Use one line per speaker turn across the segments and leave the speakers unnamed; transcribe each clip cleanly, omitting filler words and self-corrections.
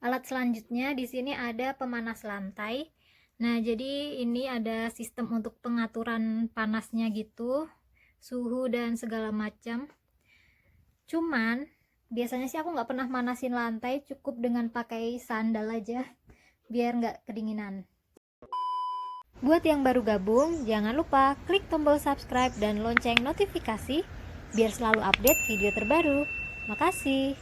Alat selanjutnya di sini ada pemanas lantai. Nah, jadi ini ada sistem untuk pengaturan panasnya gitu, suhu dan segala macam. Cuman biasanya sih aku nggak pernah manasin lantai, cukup dengan pakai sandal aja biar nggak kedinginan. Buat yang baru gabung, jangan lupa klik tombol subscribe dan lonceng notifikasi biar selalu update video terbaru. Makasih.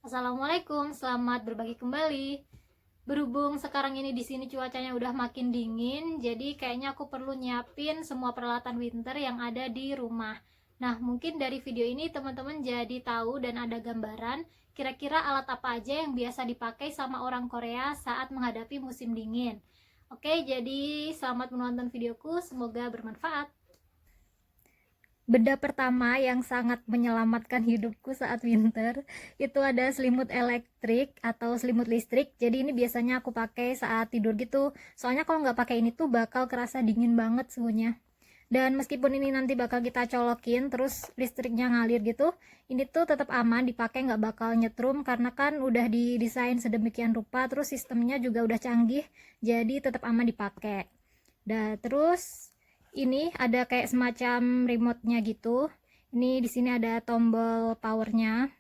Assalamualaikum, selamat berbagi kembali. Berhubung sekarang ini di sini cuacanya udah makin dingin, jadi kayaknya aku perlu nyiapin semua peralatan winter yang ada di rumah. Nah, mungkin dari video ini teman-teman jadi tahu dan ada gambaran kira-kira alat apa aja yang biasa dipakai sama orang Korea saat menghadapi musim dingin. Oke, jadi selamat menonton videoku, semoga bermanfaat. Benda pertama yang sangat menyelamatkan hidupku saat winter itu ada selimut elektrik atau selimut listrik. Jadi ini biasanya aku pakai saat tidur gitu. Soalnya kalau nggak pakai ini tuh bakal kerasa dingin banget suhunya. Dan meskipun ini nanti bakal kita colokin terus listriknya ngalir gitu, ini tuh tetap aman dipakai, nggak bakal nyetrum karena kan udah didesain sedemikian rupa, terus sistemnya juga udah canggih, jadi tetap aman dipakai. Dan terus ini ada kayak semacam remote-nya gitu. Ini di sini ada tombol powernya.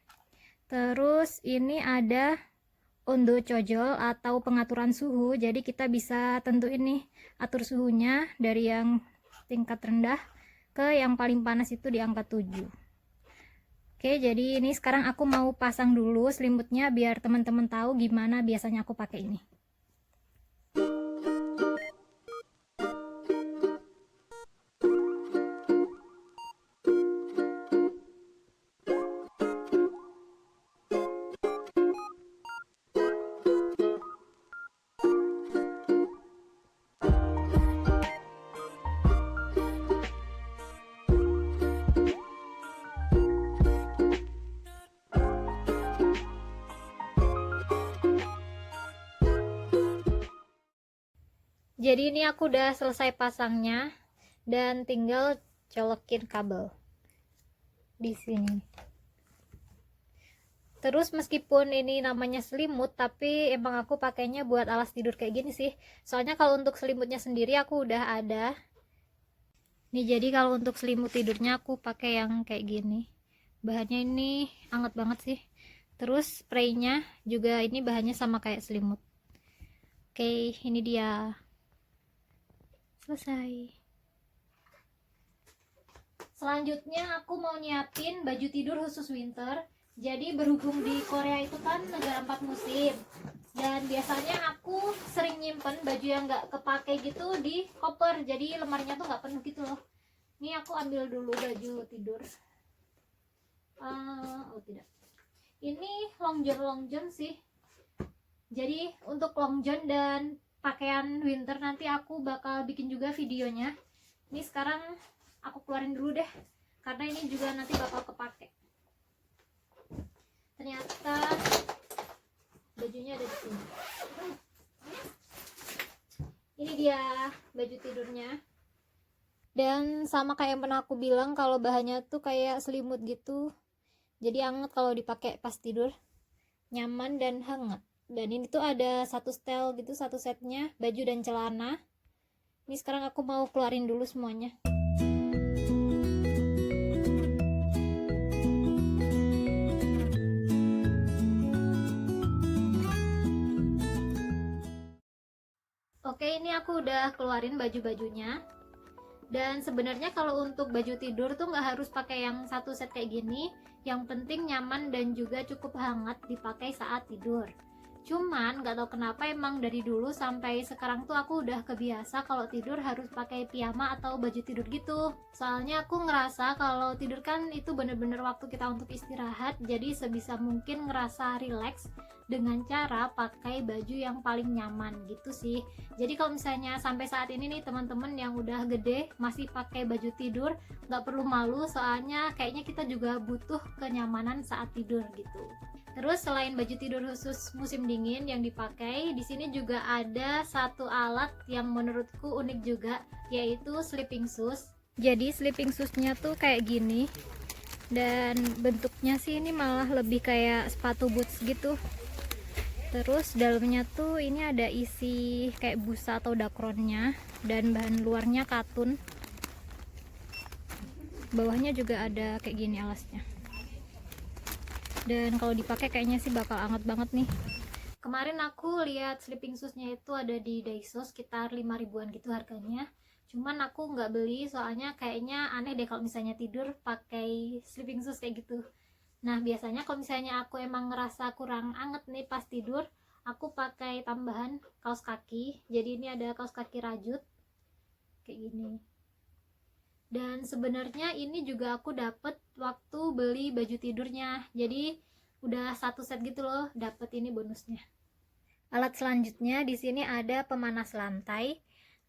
Terus ini ada ondo cojol atau pengaturan suhu. Jadi kita bisa tentuin nih atur suhunya dari yang tingkat rendah ke yang paling panas itu di angka 7. Oke, jadi ini sekarang aku mau pasang dulu selimutnya biar teman-teman tahu gimana biasanya aku pakai ini. Jadi ini aku udah selesai pasangnya dan tinggal colokin kabel di sini. Terus meskipun ini namanya selimut, tapi emang aku pakainya buat alas tidur kayak gini sih. Soalnya kalau untuk selimutnya sendiri aku udah ada. Nih, jadi kalau untuk selimut tidurnya aku pakai yang kayak gini. Bahannya ini hangat banget sih. Terus spraynya juga ini bahannya sama kayak selimut. Oke, ini dia. Selesai. Selanjutnya aku mau nyiapin baju tidur khusus winter. Jadi berhubung di Korea itu kan negara 4 musim, dan biasanya aku sering nyimpen baju yang nggak kepake gitu di koper, jadi lemarinya tuh nggak penuh gitu loh. Ini aku ambil dulu baju tidur. Oh tidak, ini long john sih. Jadi untuk long john dan pakaian winter nanti aku bakal bikin juga videonya. Ini sekarang aku keluarin dulu deh, karena ini juga nanti bakal kepake. Ternyata bajunya ada di sini. Ini dia baju tidurnya. Dan sama kayak yang pernah aku bilang, kalau bahannya tuh kayak selimut gitu. Jadi hangat kalau dipakai pas tidur. Nyaman dan hangat. Dan ini tuh ada satu setel gitu, satu setnya, baju dan celana. Ini sekarang aku mau keluarin dulu semuanya. Oke, ini aku udah keluarin baju-bajunya. Dan sebenarnya kalau untuk baju tidur tuh nggak harus pakai yang satu set kayak gini. Yang penting nyaman dan juga cukup hangat dipakai saat tidur. Cuman nggak tahu kenapa emang dari dulu sampai sekarang tuh aku udah kebiasa kalau tidur harus pakai piyama atau baju tidur gitu. Soalnya aku ngerasa kalau tidur kan itu bener-bener waktu kita untuk istirahat, jadi sebisa mungkin ngerasa relax dengan cara pakai baju yang paling nyaman gitu sih. Jadi kalau misalnya sampai saat ini nih teman-teman yang udah gede masih pakai baju tidur, nggak perlu malu, soalnya kayaknya kita juga butuh kenyamanan saat tidur gitu. Terus selain baju tidur khusus musim dingin yang dipakai, di sini juga ada satu alat yang menurutku unik juga, yaitu sleeping shoes. Jadi sleeping shoes-nya tuh kayak gini, dan bentuknya sih ini malah lebih kayak sepatu boots gitu. Terus dalamnya tuh ini ada isi kayak busa atau dakronnya, dan bahan luarnya katun. Bawahnya juga ada kayak gini alasnya. Dan kalau dipakai kayaknya sih bakal anget banget nih. Kemarin aku lihat sleeping shoes-nya itu ada di Daiso sekitar 5 ribuan gitu harganya. Cuman aku nggak beli soalnya kayaknya aneh deh kalau misalnya tidur pakai sleeping shoes kayak gitu. Nah, biasanya kalau misalnya aku emang ngerasa kurang anget nih pas tidur, aku pakai tambahan kaos kaki. Jadi ini ada kaos kaki rajut kayak gini. Dan sebenarnya ini juga aku dapet waktu beli baju tidurnya, jadi udah satu set gitu loh, dapet ini bonusnya. Alat selanjutnya di sini ada pemanas lantai.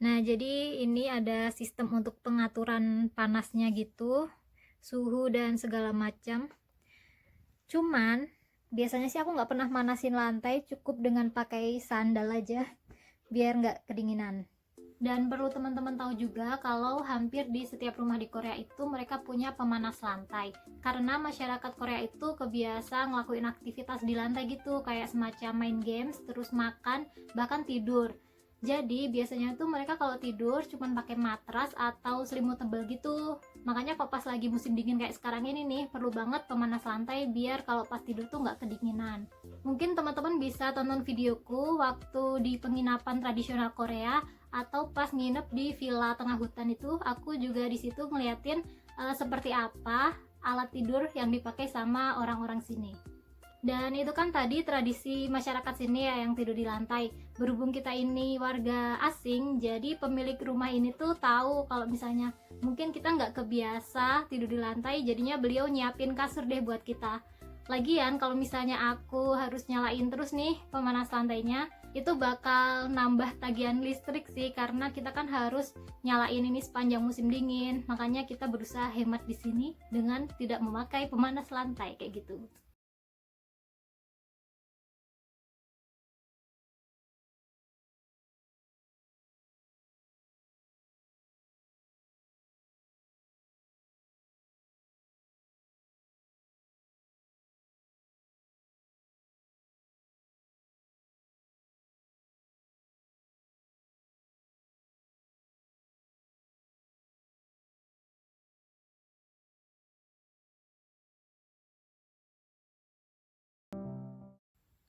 Nah, jadi ini ada sistem untuk pengaturan panasnya gitu, suhu dan segala macam. Cuman biasanya sih aku nggak pernah manasin lantai, cukup dengan pakai sandal aja biar nggak kedinginan. Dan perlu teman-teman tahu juga kalau hampir di setiap rumah di Korea itu mereka punya pemanas lantai, karena masyarakat Korea itu kebiasa ngelakuin aktivitas di lantai gitu, kayak semacam main games, terus makan, bahkan tidur. Jadi biasanya tuh mereka kalau tidur cuman pakai matras atau selimut tebal gitu. Makanya kok pas lagi musim dingin kayak sekarang ini nih, perlu banget pemanas lantai biar kalau pas tidur tuh nggak kedinginan. Mungkin teman-teman bisa tonton videoku waktu di penginapan tradisional Korea, atau pas nginep di villa tengah hutan itu, aku juga di situ ngeliatin seperti apa alat tidur yang dipakai sama orang-orang sini. Dan itu kan tadi tradisi masyarakat sini ya yang tidur di lantai. Berhubung kita ini warga asing, jadi pemilik rumah ini tuh tahu kalau misalnya mungkin kita nggak kebiasa tidur di lantai, jadinya beliau nyiapin kasur deh buat kita. Lagian kalau misalnya aku harus nyalain terus nih pemanas lantainya, itu bakal nambah tagihan listrik sih, karena kita kan harus nyalain ini sepanjang musim dingin. Makanya kita berusaha hemat di sini dengan tidak memakai pemanas lantai kayak gitu.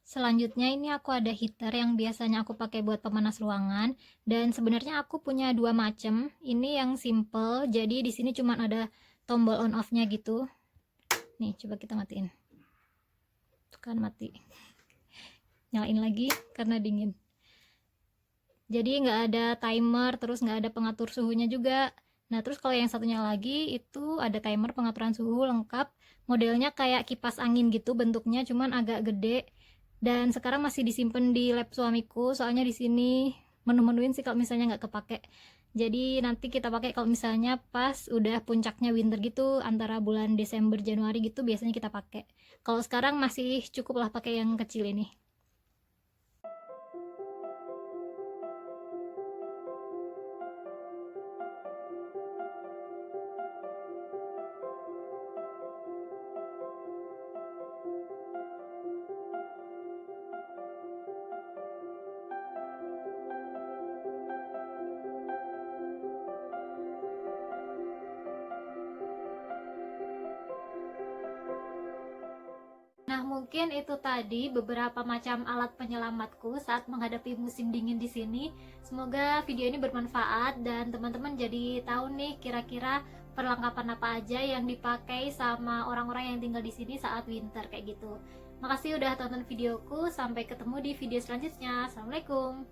Selanjutnya ini aku ada heater yang biasanya aku pakai buat pemanas ruangan, dan sebenarnya aku punya dua macam. Ini yang simple, jadi di sini cuma ada tombol on off-nya gitu. Nih, coba kita matiin. Tuh kan mati. Nyalain lagi karena dingin. Jadi nggak ada timer, terus nggak ada pengatur suhunya juga. Nah, terus kalau yang satunya lagi itu ada timer pengaturan suhu lengkap. Modelnya kayak kipas angin gitu bentuknya, cuman agak gede. Dan sekarang masih disimpan di lab suamiku, soalnya di sini menu-menuin sih kalau misalnya nggak kepake. Jadi nanti kita pakai kalau misalnya pas udah puncaknya winter gitu, antara bulan Desember Januari gitu biasanya kita pakai. Kalau sekarang masih cukup lah pakai yang kecil ini. Nah, mungkin itu tadi beberapa macam alat penyelamatku saat menghadapi musim dingin di sini. Semoga video ini bermanfaat dan teman-teman jadi tahu nih kira-kira perlengkapan apa aja yang dipakai sama orang-orang yang tinggal di sini saat winter kayak gitu. Makasih udah tonton videoku, sampai ketemu di video selanjutnya. Assalamualaikum.